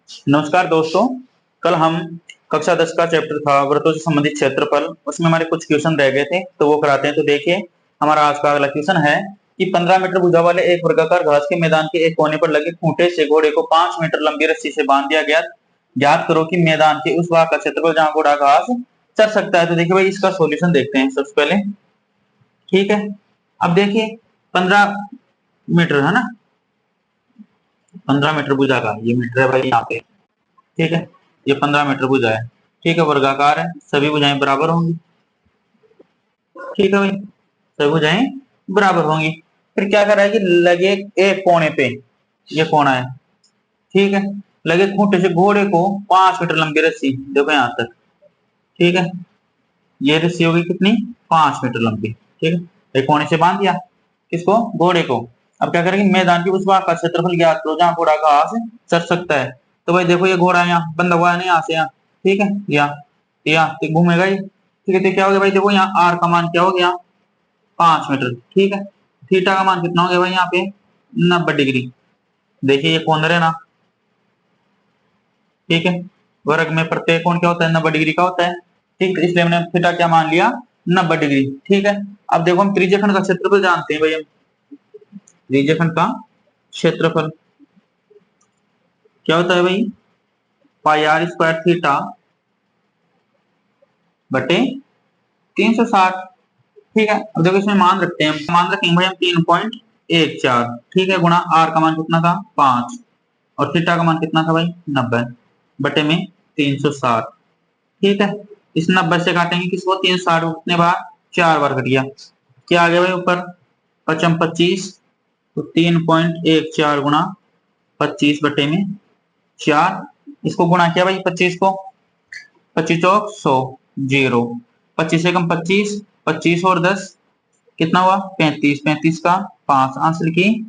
नमस्कार दोस्तों। कल हम कक्षा 10 का चैप्टर था वृत्तों से संबंधित क्षेत्रफल, उसमें हमारे कुछ क्वेश्चन रह गए थे तो वो कराते हैं। तो देखिए, हमारा आज का अगला क्वेश्चन है कि 15 मीटर भुजा वाले एक वर्गाकार घास के मैदान के एक कोने पर लगे खूंटे से घोड़े को 5 मीटर लंबी रस्सी से बांध दिया गया। ज्ञात करो कि मैदान के उस भाग का क्षेत्रफल जहां घोड़ा घास चर सकता है। तो देखिए भाई, इसका सोल्यूशन देखते हैं सबसे पहले। ठीक है, अब देखिए 15 मीटर है ना, 15 मीटर भुजा का ये मीटर है भाई यहाँ पे। ठीक है, ये 15 मीटर भुजा है। ठीक है, वर्गाकार है, सभी भुजाएं बराबर होंगी। ठीक है भाई, सभी भुजाएं बराबर होंगी। फिर क्या करा है कि लगे एक कोने पे, ये कोना है। ठीक है, लगे खूंटे से घोड़े को 5 मीटर लंबी रस्सी, देखो यहाँ तक। ठीक है, ये रस्सी होगी कितनी, 5 मीटर लंबी। ठीक है, एक कोने से बांध दिया किसको, घोड़े को। अब क्या करेंगे, मैदान की उस भाग का क्षेत्रफल ज्ञात करो जहां घोड़ा घास चर सकता है। तो भाई देखो, ये घोड़ा यहाँ बंधा हुआ है ना, यहाँ से यहाँ। ठीक है, यहाँ तो घूमेगा ही। ठीक है, तो क्या हो गया भाई, देखो यहाँ आर का मान क्या हो गया, 5 मीटर। ठीक है, थीटा का मान कितना हो गया भाई यहाँ पे, 90 डिग्री। देखिए ये कोण है ना। ठीक है, वर्ग में प्रत्येक कोण क्या होता है, 90 डिग्री का होता है। ठीक है, इसलिए हमने थीटा क्या मान लिया, 90 डिग्री। ठीक है, अब देखो हम त्रिज्यखंड का क्षेत्रफल जानते हैं भाई। हम त्रिज्यखंड का क्षेत्रफल क्या होता है भाई, पाई आर स्क्वायर थीटा बटे 360। ठीक है, अब देखो इसमें मान रखते हैं, मान रखेंगे भाई हम 3.14। ठीक है, गुणा आर का मान कितना था, 5, और थीटा का मान कितना था भाई, 90 बटे में 360। ठीक है, इस 90 से काटेंगे किसको, 360 को कितने बार, 4 बार कट गया। क्या आ गया भाई ऊपर, 25, तो 3.14 गुणा 25 बटे में 4। इसको गुणा किया भाई 25 को, 25 चौक 100, 0, 25 से कम 25, 25 और 10 कितना हुआ, 35, 35 का 5, आंसर की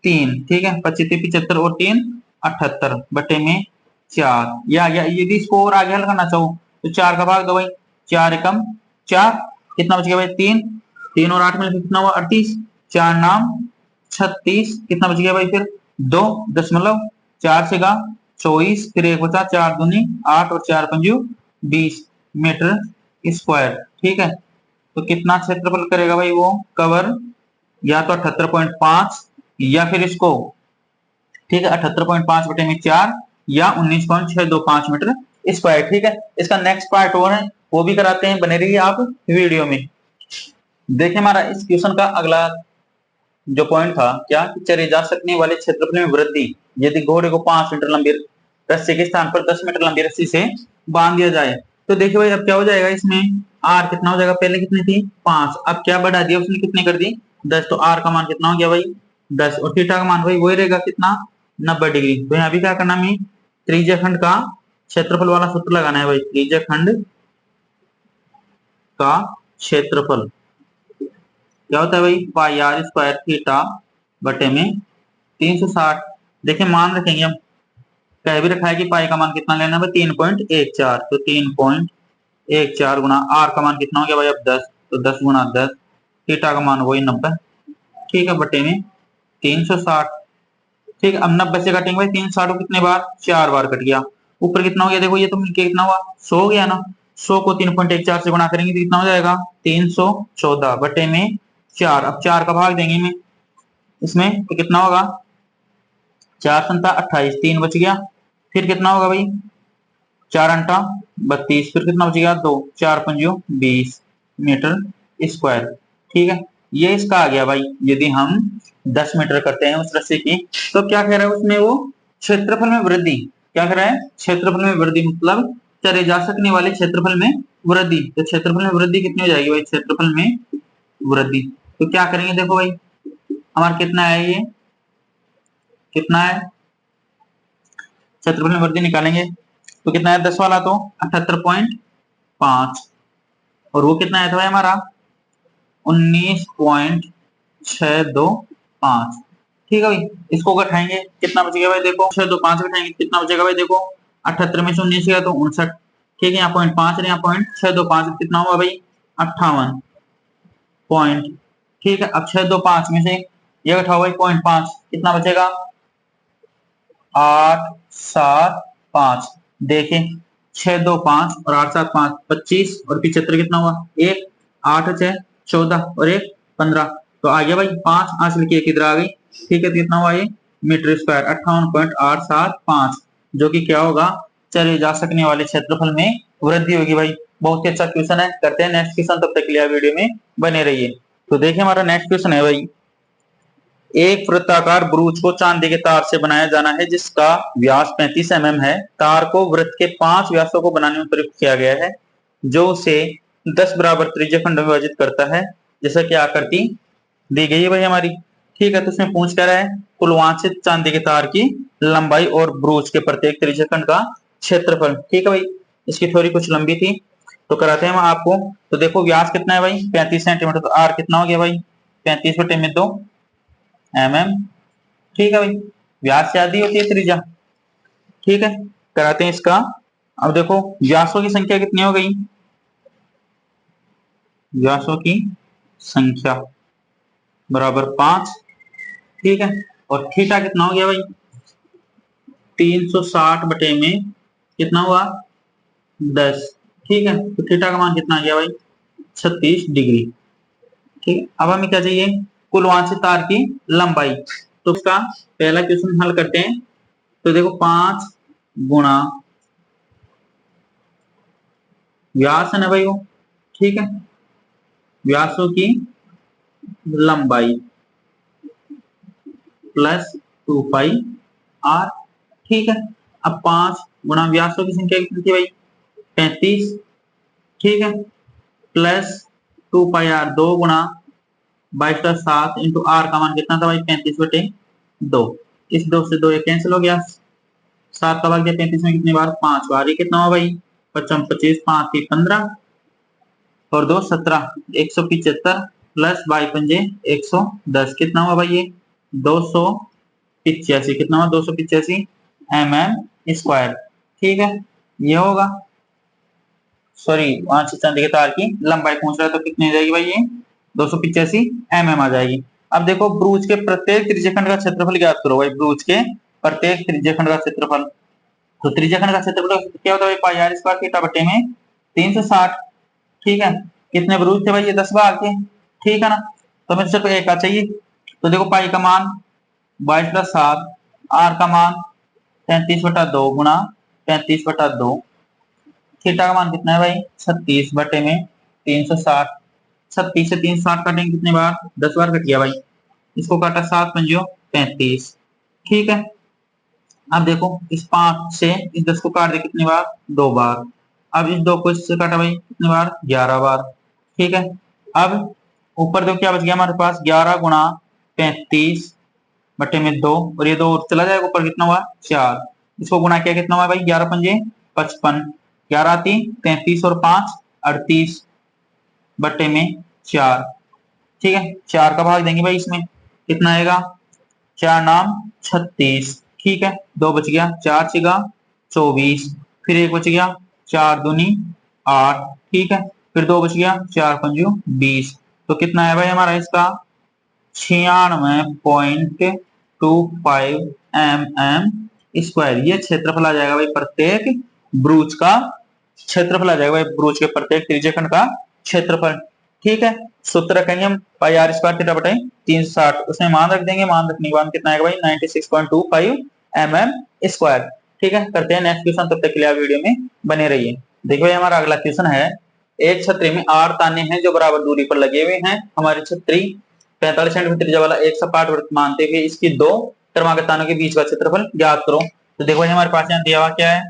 3। ठीक है, 25 75 और 3 78 बटे में 4। ये आ गया। यदि इसको और आगे हल करना चाहो तो 4 का भाग दो भाई, 4 एकम 4, कितना बच गया भाई, 3, 3 और 8 मिलकर कितना हुआ, 38, 4 नाम 36, कितना बच गया भाई फिर 2 दशमलव 4 से का 24, फिर एक बचा 4 दूनी 8 और 4 पंजू 20 मीटर स्क्वायर। ठीक है, तो कितना क्षेत्रफल करेगा भाई वो कवर, या तो 78.5 या फिर इसको, ठीक है, 78.5 बटे में 4 या 19.625 मीटर स्क्वायर। ठीक है, इसका नेक्स्ट पार्ट और है, वो भी कराते हैं, बने रहिए आप वीडियो में। देखिए हमारा इस क्वेश्चन का अगला जो पॉइंट था क्या, कि चरे जा सकने वाले क्षेत्रफल में वृद्धि यदि घोड़े को 5 मीटर लंबी रस्सी के स्थान पर 10 मीटर लंबी रस्सी से बांध दिया जाए। तो देखिए भाई, अब क्या हो जाएगा इसमें, आर कितना हो जाएगा, पहले कितनी थी 5, अब क्या बढ़ा दिया उसने, कितनी कर दी 10, तो आर का मान कितना हो गया भाई 10, और थीटा का मान भाई वही रहेगा कितना, 90 डिग्री। तो यहाँ भी क्या करना, हमें त्रिज्यखंड का क्षेत्रफल वाला सूत्र लगाना है भाई। त्रिज्यखंड का क्षेत्रफल क्या होता है भाई, पाई आर स्क्वायर थीटा बटे में 360। देखिए मान रखेंगे हम, कह भी रखा है कि पाई का मान कितना लेना है भाई, 3.14, तो 3.14 गुना आर का मान कितना हो गया भाई अब 10, तो 10 गुना 10, थीटा का मान वही 90। ठीक है, बटे में 360। ठीक है, अब 90 से काटेंगे भाई 360 को कितने बार, 4 बार कट गया। ऊपर कितना हो गया, देखो ये तो मिलके कितना हुआ, 100 हो गया ना। 100 को 3.14 से गुणा करेंगे तो कितना हो जाएगा, 314 बटे में 4। अब 4 का भाग देंगे में इसमें तो कितना होगा, 4 संता 28, 3 बच गया। फिर कितना होगा भाई, 4 अंटा 32, फिर कितना बच गया 2, 4 पंजो 20 मीटर स्क्वायर। ठीक है, ये इसका आ गया भाई। यदि हम 10 मीटर करते हैं उस रस्सी की, तो क्या कह रहा है उसमें वो, क्षेत्रफल में वृद्धि। क्या कह रहा है, क्षेत्रफल में वृद्धि, मतलब चले जा सकने वाले क्षेत्रफल में वृद्धि। तो क्षेत्रफल में वृद्धि कितनी हो जाएगी भाई, क्षेत्रफल में वृद्धि। तो क्या करेंगे, देखो भाई हमारा कितना है, ये कितना है, क्षेत्रफल में वृद्धि निकालेंगे तो कितना है, 10 वाला तो 78.5, और वो कितना आया था भाई हमारा 19.625। ठीक है भाई, इसको घटाएंगे कितना बचेगा भाई, देखो 625 घटाएंगे कितना बचेगा भाई, देखो 78 में से 19 गया तो 59। ठीक है, यहाँ 0.5 यहाँ 0.625 कितना हुआ भाई, 58 पॉइंट। ठीक है, अब 625 में से ये घटाओ भाई 0.5, कितना बचेगा 8, 7, 5। देखें 6 2 5 और 8 7 5 25 और 75 कितना हुआ 1, 8 6 14 और 1 15। तो आ गया भाई 5 हासिल किए किधर आ गई। ठीक है, तो कितना हुआ ये मीटर स्क्वायर 58.875, जो कि क्या होगा चले जा सकने वाले क्षेत्रफल में वृद्धि होगी। भाई बहुत ही अच्छा क्वेश्चन है, करते हैं नेक्स्ट क्वेश्चन, तब तक के लिए वीडियो में बने रहिए। तो देखिए हमारा नेक्स्ट क्वेश्चन है भाई, एक वृत्ताकार ब्रूच को चांदी के तार से बनाया जाना है जिसका व्यास 35 mm है। तार को वृत्त के 5 व्यासों को बनाने में प्रयुक्त किया गया है, जो उसे 10 बराबर त्रिज्या खंडों में विभाजित करता है, जैसा कि आकृति दी गई है भाई हमारी। ठीक है, तो इसमें पूछ क्या रहा है, कुल वांछित चांदी के तार की लंबाई और ब्रूच के प्रत्येक त्रिज्या खंड का क्षेत्रफल। ठीक है भाई, इसकी थोड़ी कुछ लंबी थी तो कराते हैं हम आपको। तो देखो व्यास कितना है भाई 35 सेंटीमीटर, तो आर कितना हो गया भाई 35/2 mm। ठीक है भाई, व्यास से आधी होती है त्रिज्या। ठीक है, कराते हैं इसका। अब देखो व्यासों की संख्या कितनी हो गई, व्यासों की संख्या बराबर 5। ठीक है, और थीटा कितना हो गया भाई 360 बटे में कितना हुआ 10। ठीक है, तो थीटा का मान कितना आ गया भाई 36 डिग्री। ठीक, अब हमें क्या चाहिए, कुल वांछित तार की लंबाई। तो इसका पहला क्वेश्चन हल करते हैं। तो देखो 5 गुणा व्यास है ना भाई वो। ठीक है, व्यासों की लंबाई प्लस 2 पाई आर। ठीक है, अब 5 गुणा व्यासों की संख्या कितनी थी भाई 35। ठीक है, प्लस 2 पाई आर, 2 गुणा 22/7 इंटू आर का मान कितना था भाई 35/2। इस 2 से 2 ये कैंसिल हो गया, 7 का भाग दिया 35 में कितनी बार 5 बार, ये कितना हुआ भाई 55 25 5 3 15 और 2 17 175 प्लस 22 पंजे 110 कितना हुआ भाई ये 285। कितना हुआ 285 mm²। ठीक है, ये होगा, सॉरी वहां से चांदी के तार की लंबाई पूछ रहा है तो कितनी हो जाएगी भाई ये 285 mm आ जाएगी। अब देखो ब्रूच के प्रत्येक त्रिज्याखंड का क्षेत्रफल ज्ञात करो भाई, ब्रूच के प्रत्येक त्रिज्याखंड का क्षेत्रफल। तो त्रिज्याखंड का क्षेत्रफल क्या होता है पाई आर स्क्वायर थीटा बटे में 360। ठीक है, कितने ब्रूच थे भाई ये 10 भाग के। ठीक है ना, तो हमें सिर्फ एक का चाहिए। तो देखो पाई का मान 22/7, आर का मान 35/2 गुणा 35/2, थीटा का मान कितना है भाई 36 बटे में 360। 36 से 360 काटेंगे कितने बार 10 बार कट गया भाई, इसको काटा 7 पंजो 35। ठीक है, अब देखो इस 5 से इस 10 को काट दे कितनी बार 2 बार। अब इस 2 को इससे काटा भाई कितनी बार 11 बार। ठीक है, अब ऊपर देखो क्या बच गया हमारे पास 11 गुणा 35 बटे में 2 और ये 2 चला जाएगा ऊपर कितना हुआ 4। इसको गुणा किया कितना हुआ भाई 11 पंजे 55, 11 आती 33 और 5 38 बटे में 4। ठीक है, 4 का भाग देंगे भाई इसमें कितना आएगा 4 नाम 36। ठीक है, 2 बच गया 4 छिगा 24, फिर 1 बच गया 4 दूनी 8। ठीक है, फिर 2 बच गया 4 पंजो 20। तो कितना है भाई हमारा इसका 96.25 mm²। ये क्षेत्रफल आ जाएगा भाई प्रत्येक ब्रूच का क्षेत्रफल आ जाएगा भाई, ब्रूच के प्रत्येक त्रिज्याखंड का क्षेत्रफल। ठीक है, सूत्र रखेंगे हम पाई आर स्क्वायर थीटा बटे 360, उसमें मान रख देंगे, मान रखने के बाद कितना आएगा भाई 96.25 mm²। ठीक है, करते हैं नेक्स्ट क्वेश्चन, तब तक के लिए वीडियो में बने रहिए। देखो भाई हमारा अगला क्वेश्चन है, एक छतरी में 8 ताने हैं जो बराबर दूरी पर लगे हुए हैं। हमारी छतरी 45 सेंटीमीटर त्रिज्या वाला एक सपाट वृत्त मानते हुए इसकी 2 क्रमागत तानों के बीच का क्षेत्रफल ज्ञात करो। तो देखो भाई हमारे पास यहाँ दिया हुआ क्या है,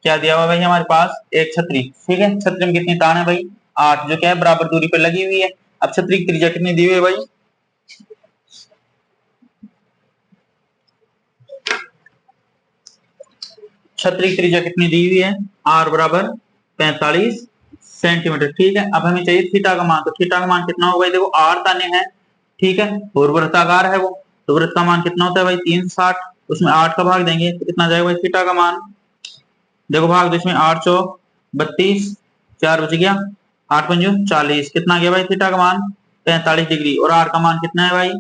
क्या दिया हुआ भाई हमारे पास एक छतरी। ठीक है, छतरी में कितनी तान है भाई 8, जो क्या है बराबर दूरी पर लगी हुई है। अब छतरी की त्रिज्या कितनी दी हुई है भाई, छतरी की त्रिज्या कितनी दी हुई है आर बराबर 45 सेंटीमीटर। ठीक है, अब हमें चाहिए थीटा का मान। तो थीटा का मान कितना होगा, देखो 8 ताने हैं। ठीक है, और वृत्ताकार है वो, तो वृत्त का मान कितना होता है भाई 360, उसमें 8 का भाग देंगे तो कितना जाएगा भाई थीटा का मान। देखो भाग दो इसमें 8 चौक 32, 4 बच गया 8 पंजो 40, कितना आ गया भाई थीटा का मान 45 डिग्री। और आर का मान कितना है भाई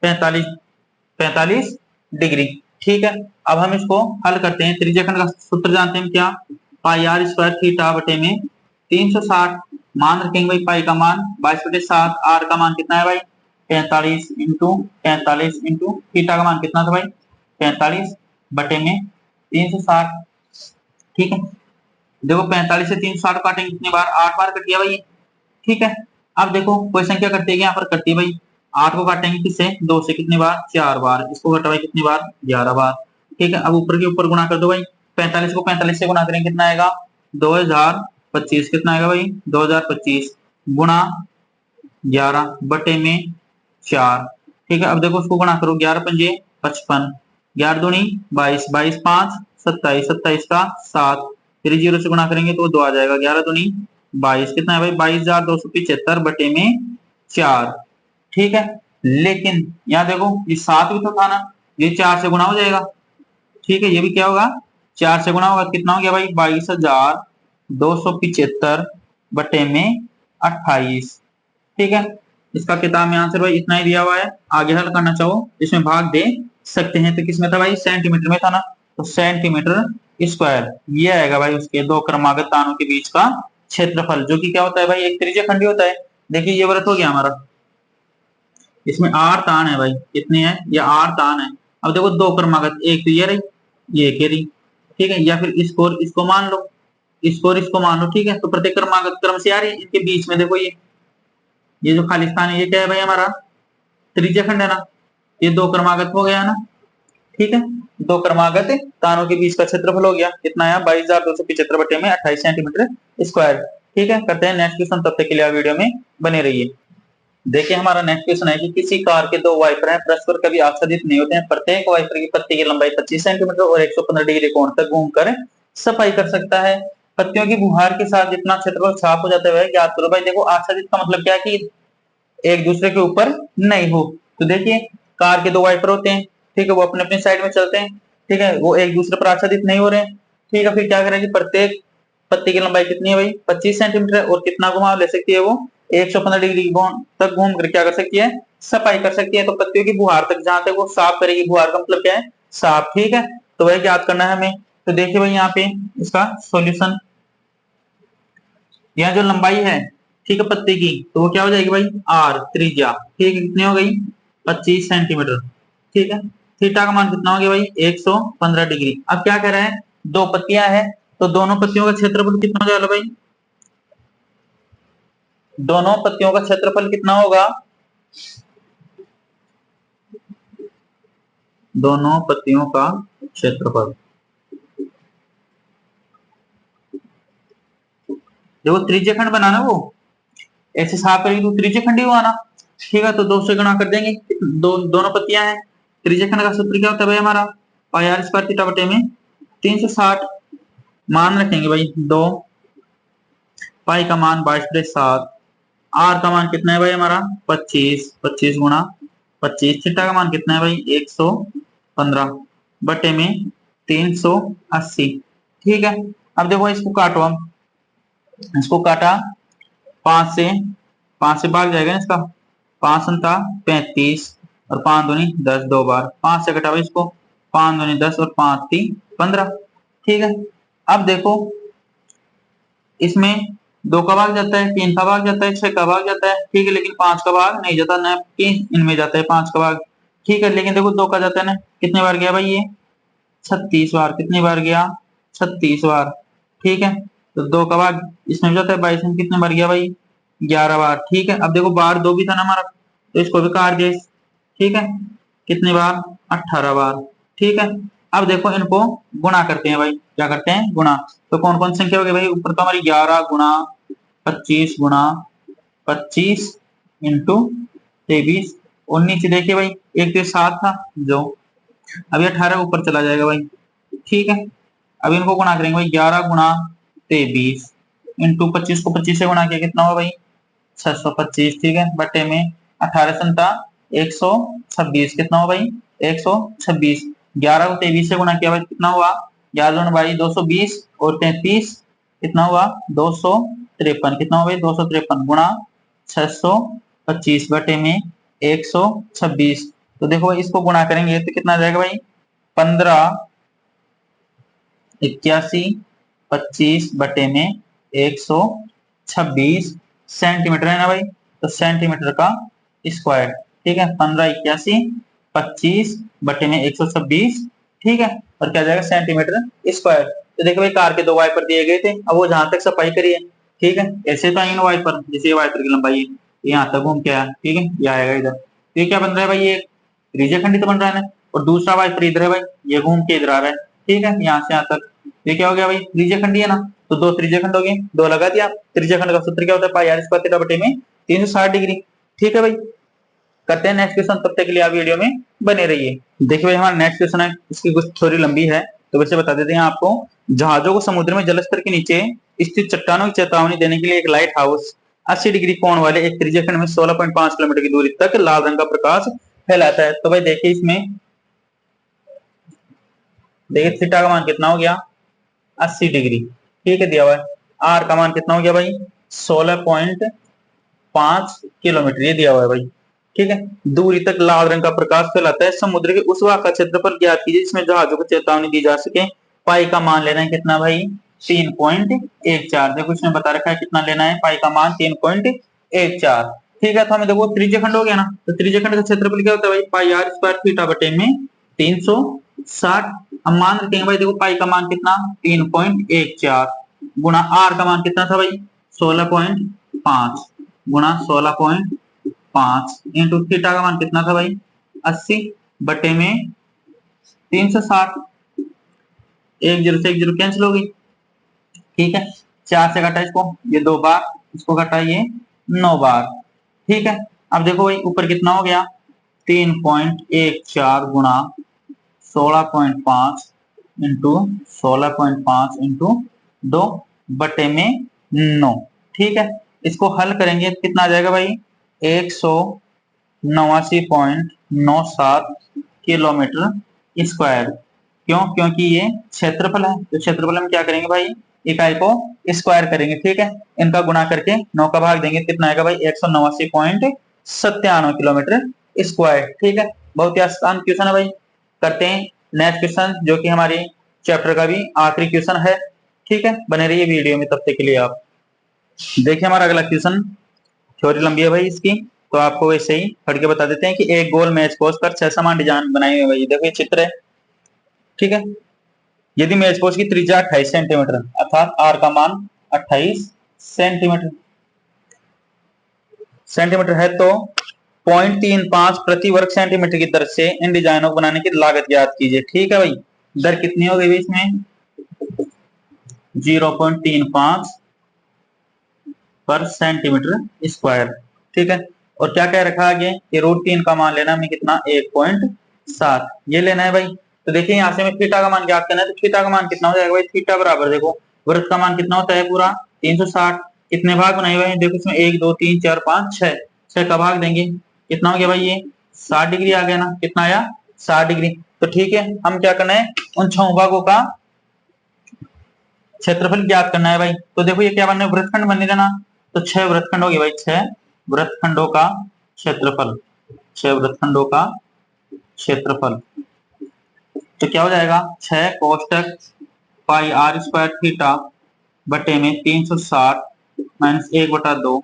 45 डिग्री। ठीक है, अब हम इसको हल करते हैं। त्रिज्यखंड का सूत्र जानते हैं क्या, पाई आर स्क्वायर थीटा बटे में 360, मान रखेंगे भाई पाई का मान 22/7, आर का मान कितना है भाई 45 इंटू 45 इंटू थीटा का मान कितना था भाई 45 बटे में 360। ठीक है, देखो 45 से 360 काटेंगे कितनी बार, 8 बार कट गया भाई। ठीक है, अब देखो कोई संख्या कटती है यहाँ पर, करती है भाई 8 को काटेंगे किससे 2 से कितनी बार 4 बार, इसको घटा भाई कितनी बार 11 बार। ठीक है, अब ऊपर के ऊपर गुणा कर दो भाई, 45 को 45 से गुणा करेंगे कितना आएगा 2025, कितना आएगा भाई 2025 गुणा 11 बटे में 4। ठीक है, अब देखो उसको गुणा करो, 11 पंजे 55, 11 दूनी 22, 22 5 27, 27 का 7, फिर 0 से गुणा करेंगे तो 2 आ जाएगा, 11 दूनी 22, कितना है भाई 22,275 बटे में 4। ठीक है, लेकिन यहाँ देखो ये 7 भी तो था ना, ये 4 से गुणा हो जाएगा। ठीक है, ये भी क्या होगा 4 से गुणा होगा, कितना हो गया भाई 22,275 बटे में 28। ठीक है, इसका किताब में आंसर भाई इतना ही दिया हुआ है, आगे हल करना चाहो इसमें भाग दे सकते हैं। तो किसमें था भाई सेंटीमीटर में था ना, तो सेंटीमीटर स्क्वायर ये आएगा भाई उसके दो क्रमागत तानों के बीच का क्षेत्रफल, जो कि क्या होता है भाई एक त्रिज्यखंडी होता है। देखिए ये व्रत हो गया हमारा, इसमें 8 तान है भाई, कितने हैं ये 8 तान है। अब देखो दो क्रमागत, एक तो ये रही ये एक रही। ठीक है, या फिर इसको और इसको मान लो, इसको और इसको मान लो। ठीक है, तो प्रत्येक क्रमागत क्रम से आ रही है, इनके बीच में देखो ये जो खाली स्थान है ये क्या है भाई हमारा त्रिज्यखंड है ना, ये दो क्रमागत हो गया ना। ठीक है, दो क्रमागत तानों के बीच का क्षेत्रफल हो गया, कितना आया 22,275 बटे में 28 सेंटीमीटर स्क्वायर। ठीक है, करते हैं नेक्स्ट क्वेश्चन, तब तक के लिए वीडियो में बने रहिए। देखिए हमारा नेक्स्ट क्वेश्चन है कि किसी कार के दो वाइपर हैं, परस्पर कभी आच्छादित नहीं होते हैं, प्रत्येक वाइपर की पत्ती की लंबाई 25 सेंटीमीटर और 115 डिग्री कोण तक घूमकर सफाई कर सकता है। पत्तियों की बुहार के साथ जितना क्षेत्रफल साफ हो जाता है वह ज्ञात करो। भाई देखो आच्छादित का मतलब क्या है कि एक दूसरे के ऊपर नहीं हो। तो देखिए कार के दो वाइपर होते हैं, ठीक है, वो अपने अपने साइड में चलते हैं। ठीक है, वो एक दूसरे पर आच्छादित नहीं हो रहे हैं। ठीक है, फिर क्या करेंगे, प्रत्येक पत्ती की लंबाई कितनी है भाई 25 सेंटीमीटर और कितना घुमाव ले सकती है वो 115 डिग्री तक घूम कर क्या कर सकती है सफाई कर सकती है। तो पत्तियों की बुहार तक जहां तक वो साफ करेगी, बुहार का मतलब क्या है साफ। ठीक है, तो वह याद करना है हमें। तो देखिए भाई यहाँ पे इसका सॉल्यूशन, यहाँ जो लंबाई है ठीक है पत्ती की, तो वो क्या हो जाएगी भाई आर त्रिज्या। ठीक है, कितनी हो गई 25 सेंटीमीटर। ठीक है, थीटा का मान कितना हो गया भाई 115 डिग्री। अब क्या कह रहे हैं दो पत्तियां हैं, तो दोनों पत्तियों का क्षेत्रफल कितना हो जाएगा भाई, दोनों पत्तियों का क्षेत्रफल कितना होगा, दोनों पत्तियों का क्षेत्रफल। देखो त्रिज्यखंड बनाना, वो ऐसे साफ करेंगे तो त्रिज्यखंड ही हुआ ना। ठीक है, तो 2 से गुणा कर देंगे, दोनों पत्तियां हैं। त्रिज्यखंड का सूत्र क्या होता है भाई हमारा पाई आर स्क्वायर थीटा बटे में 360, मान रखेंगे भाई 2, पाई का मान 22/7, आर का मान कितना है भाई हमारा 25, 25 गुणा 25, थीटा का मान कितना है भाई 115 बटे में 380। ठीक है, अब देखो इसको काटो, हम इसको काटा 5 से भाग जाएगा इसका, 5 संता 35 और 5 दूनी 10, 2 बार 5 से घटाओ इसको, 5 दूनी 10 और 5 3 15। ठीक है, अब देखो इसमें 2 का भाग जाता है, 3 का भाग जाता है, 6 का भाग जाता है। ठीक है, लेकिन 5 का भाग नहीं जाता ना, कि इनमें जाता है 5 का भाग। ठीक है, लेकिन देखो 2 का जाता है ना, कितने बार गया भाई ये 36 बार, कितनी बार गया 36 बार। ठीक है, तो 2 का भाग इसमें जाता है 22 में, कितने बार गया भाई 11 बार। ठीक है, अब देखो बार 2 भी था ना हमारा, तो इसको भी काट दिया। ठीक है, कितनी बार 18 बार। ठीक है, अब देखो इनको गुणा करते हैं भाई, क्या करते हैं गुणा। तो कौन कौन संख्या हो गई भाई, ऊपर तो हमारी 11 गुणा 25 गुणा 25 इंटू 23, और नीचे देखिए भाई एक तो 7 था जो, अभी 18 ऊपर चला जाएगा भाई। ठीक है, अब इनको गुणा करेंगे भाई 11 गुणा 23 इंटू 25 को 25 से गुणा किया कितना हुआ भाई 625। ठीक है, बटे में 18 संता 126, कितना हुआ भाई 126। 11 को 23 से गुणा किया भाई कितना हुआ 11 भाई 220 और 33 कितना हुआ 253, कितना हुआ भाई 253 गुणा 625 बटे में 126। तो देखो इसको गुणा करेंगे तो कितना आ जाएगा भाई 1581/126 सेंटीमीटर है ना भाई, तो सेंटीमीटर का स्क्वायर। ठीक है, 1581/25/126, ठीक है, और क्या जाएगा सेंटीमीटर स्क्वायर। तो देखो भाई कार के दो वाइपर दिए गए थे, अब वो जहां तक सफाई करिए, ठीक है, ऐसे तो आएंगे ना वाइपर, जैसे ये वाइपर की लंबाई है यहाँ तक घूम के आया, ठीक है, ये आएगा इधर। तो ये क्या बन रहा है भाई, ये त्रिज्यखंडी तो बन रहा है ना, और दूसरा वाइपर इधर है भाई, ये घूम के इधर आ रहा है, ठीक है, यहाँ से यहाँ तक। ये क्या हो गया भाई, त्रिज्यखंडी है ना, तो दो त्रिज्यखंड हो गए, दो लगा दिया। त्रिज्यखंड का सूत्र क्या होता है, पाई आर स्क्वायर थीटा बटे में 360 डिग्री। ठीक है भाई, करते हैं नेक्स्ट क्वेश्चन, तब तक के लिए आप वीडियो में बने रहिए। देखिए भाई हमारा नेक्स्ट क्वेश्चन है, इसकी कुछ थोड़ी लंबी है, तो वैसे बता देते हैं आपको। जहाजों को समुद्र में जलस्तर के नीचे स्थित चट्टानों की चेतावनी देने के लिए एक लाइट हाउस 80 डिग्री कोण वाले एक त्रिज्यखंड में 16.5 किलोमीटर की दूरी तक लाल रंग का प्रकाश फैलाता है। तो भाई देखिए इसमें, देखिए थीटा का मान कितना हो गया, 80 डिग्री, ठीक है, दिया हुआ है। आर का मान कितना हो गया भाई, 16.5 किलोमीटर, ये दिया हुआ है भाई, ठीक है। दूरी तक लाल रंग का प्रकाश फैलाता है। समुद्र के उस भाग का क्षेत्रफल ज्ञात कीजिए जिसमें जहाजों को चेतावनी दी जा सके। पाई का मान लेना है कितना भाई, 3.14। देखो इसमें बता रखा है कितना लेना है, पाई का मान 3.14, ठीक है। तो हमें देखो त्रिज्यखंड हो गया ना, तो त्रिज्यखंड का क्षेत्रफल क्या होता है भाई, पाई आर स्क्वायर थीटा बटे में 360। अब मान रखेंगे भाई, देखो पाई का मान कितना 3.14 गुणा आर का मान कितना था भाई 16.5 गुणा 16.5 इंटू थीटा का मान कितना था भाई 80 बटे में 360। एक जीरो से एक जीरो कैंसिल हो गई, ठीक है। 4 से घटा इसको, ये 2 बार, इसको घटा ये 9 बार, ठीक है। अब देखो भाई ऊपर कितना हो गया, 3.14 गुणा 16.5 इंटू 16.5 इंटू 2 बटे में 9, ठीक है। इसको हल करेंगे कितना आ जाएगा भाई, 189.97 किलोमीटर स्क्वायर। क्यों, क्योंकि ये क्षेत्रफल है, तो क्षेत्रफल हम क्या करेंगे भाई, इकाई को स्क्वायर करेंगे, ठीक है। इनका गुणा करके 9 का भाग देंगे, कितना आएगा भाई 189.97 किलोमीटर स्क्वायर, ठीक है। बहुत ही आसान क्वेश्चन है भाई। करते हैं नेक्स्ट क्वेश्चन, जो कि हमारे चैप्टर का भी आखिरी क्वेश्चन है, ठीक है। बने रहिए वीडियो में, तब तक के लिए आप देखिए। हमारा अगला क्वेश्चन, थ्योरी लंबी है भाई इसकी, तो आपको वैसे ही पढ़ के बता देते हैं कि एक गोल मैच पोस्ट पर 6 समान डिजाइन बनाई हुई है भाई। देखो ये चित्र है, ठीक है। यदि मैच पोस्ट की त्रिज्या 28 सेंटीमीटर अर्थात आर का मान 28 सेंटीमीटर है, तो 0.35 प्रति वर्ग सेंटीमीटर की दर से इन डिजाइनों को बनाने की लागत ज्ञात कीजिए। ठीक है भाई, दर कितनी हो गई इसमें 0.35 पर सेंटीमीटर स्क्वायर, ठीक है। और क्या कह रखा है आगे, ये √3 का मान लेना हमें कितना 1.7 ये लेना है भाई। तो देखिए यहाँ से हमें थीटा का मान ज्ञात करना है, तो थीटा का मान कितना हो जाएगा भाई, थीटा बराबर देखो वृत्त का मान कितना होता है पूरा 360, कितने भाग बनाए हुए हैं देखो इसमें 1 2 3 4 5 6, 6 का भाग देंगे कितना हो गया भाई ये 60 डिग्री आ गया ना, कितना आया 60 डिग्री। तो ठीक है, हम क्या करना है उन 6 भागों का क्षेत्रफल ज्ञात करना है भाई। तो देखो ये क्या बनना है, वृत्तखंड बन देना, तो 6 वृत्तखंड हो गए भाई, 6 वृत्तखंडों का क्षेत्रफल, 6 वृत्तखंडों का क्षेत्रफल। तो क्या हो जाएगा 6 कोष्टक पाई आर स्क्वायर थीटा बटे में 360 minus 1/2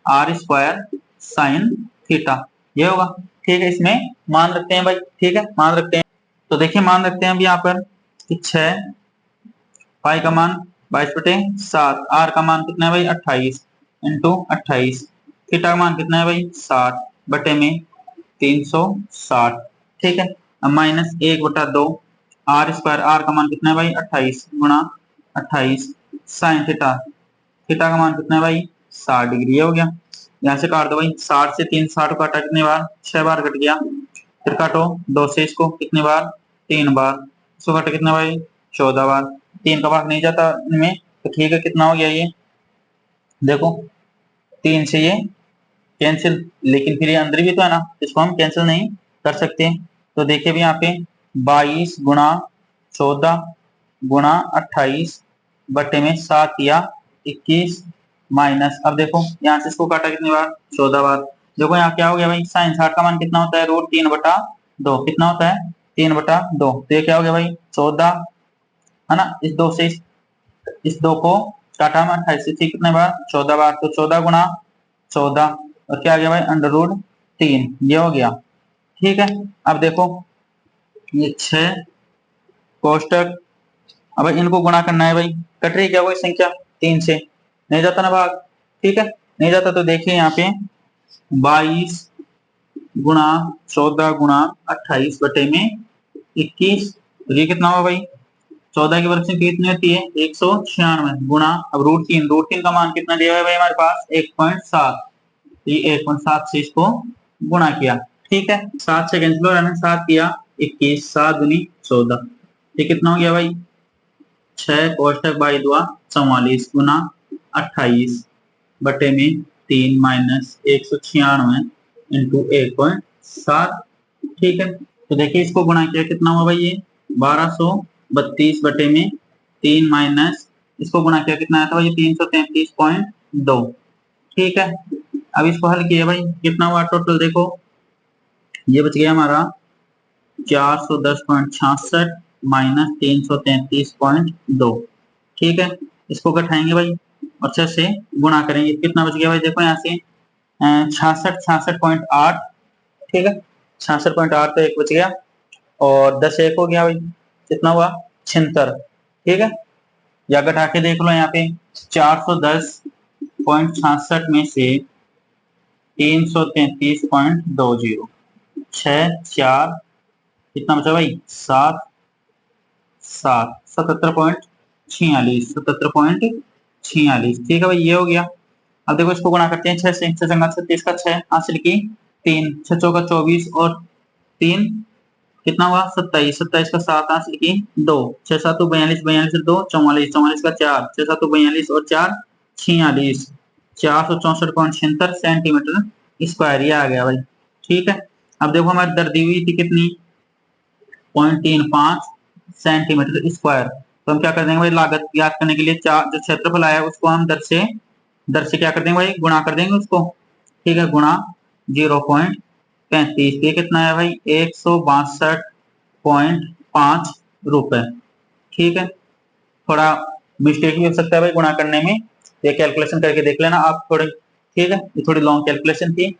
R square sine theta, ये होगा, ठीक है। इसमें मान रखते हैं भाई, ठीक है, मान रखते हैं। तो देखिए मान रखते हैं अभी यहाँ पर कि 6 पाई का मान 22/7, आर का मान कितना है भाई 28 इंटू 28, थीटा का मान कितना है भाई 60 बटे में 360, ठीक है। अब माइनस 1/2 आर स्क्वायर, आर का मान कितना है भाई 28 गुणा 28 साइन थीटा, थीटा का मान कितना है भाई 60 डिग्री, हो गया। यहाँ से काट दो भाई, 60 से 360 काटा कितने बार 6 बार कट गया, फिर काटो 2 से इसको कितने बार 3 बार, इसको काटो कितना भाई 14 बार, 3 का भाग नहीं जाता इनमें, तो ठीक है कितना हो गया ये देखो 3 से ये कैंसिल, लेकिन फिर ये अंदर भी तो है ना, इसको हम कैंसिल नहीं कर सकते। तो देखिए भी यहाँ पे 22 गुणा 14 गुणा 28 बटे में 7 या 21 माइनस, अब देखो यहाँ से इसको काटा कितनी बार 14 बार, देखो यहाँ क्या हो गया भाई साइन 60 का मान कितना होता है √3/2, कितना होता है 3/2, तो ये क्या हो गया भाई 14, है ना। इस 2 से इस 2 को काटा में 28 से 6 कितने बार 14 बार, तो 14 गुणा 14 और क्या आ गया भाई √3, ये हो गया। ठीक है, अब देखो ये 6 कोष्टक, अब इनको गुणा करना है भाई, कट रही क्या कोई संख्या 3 से, नहीं जाता ना भाग, ठीक है नहीं जाता, तो देखिए यहाँ पे 22 गुणा 14 गुणा 28 बटे में 21, तो ये कितना हुआ भाई 14 की वर्ग से कितनी होती है 196 गुणा, अब √3 का मान कितना दिया है भाई हमारे पास 1.7, ये 1.7 से इसको गुणा किया। ठीक है, 7 से कैंसिल हो रहा है, 7 किया 21, 7 दूनी 14, ये कितना हो गया भाई 6 कोष्टक 22 गुना 28 बटे में 3 माइनस 196 इंटू 1.7। ठीक है, तो देखिए इसको गुणा किया कितना हुआ भाई ये 1232 बटे में 3 माइनस इसको गुणा किया कितना आया था भाई 333.2। ठीक है, अब इसको हल किया भाई कितना हुआ टोटल, देखो ये बच गया हमारा 410.66 माइनस 333.2। ठीक है, इसको घटाएंगे भाई और 6 से गुणा करेंगे, कितना बच गया भाई देखो यहाँ से 66.8। ठीक है 66.8, तो एक बच गया और 10 एक हो गया भाई, कितना हुआ 76। ठीक है, या घटा के देख लो यहाँ पे 410.66 में से 333.20 6 4 कितना बचा भाई 7 7 77.46। ठीक है भाई ये हो गया। अब देखो इसको गुणा करते हैं 6 से, 6 संगा 36 का 6 हासिल की 3, 6 चौका 24 और 3 कितना हुआ 27, 27 का 7 हासिल की 2, 6 7 42, 42 से 2 44, 44 का 4, 6 7 42 और 4 46, 464.76 सेंटीमीटर स्क्वायर, ये आ गया भाई। ठीक है, अब देखो हमारी दर दी हुई थी कितनी 0.35 सेंटीमीटर स्क्वायर, तो हम क्या कर देंगे भाई लागत ज्ञात करने के लिए जो क्षेत्रफल आया है उसको हम दर से क्या कर देंगे भाई गुणा कर देंगे उसको। ठीक है, गुणा 0.35, ये कितना है भाई 162.5 रुपए। ठीक है, थोड़ा मिस्टेक भी हो सकता है भाई गुणा करने में, ये कैलकुलेशन करके देख लेना आप थोड़े। ठीक है, ये थोड़ी लॉन्ग कैलकुलेशन थी।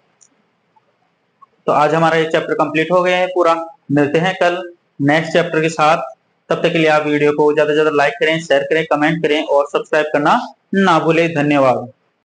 तो आज हमारा ये चैप्टर कंप्लीट हो गया है पूरा, मिलते हैं कल नेक्स्ट चैप्टर के साथ। तब तक के लिए आप वीडियो को ज्यादा से ज्यादा लाइक करें, शेयर करें, कमेंट करें और सब्सक्राइब करना ना भूलें। धन्यवाद।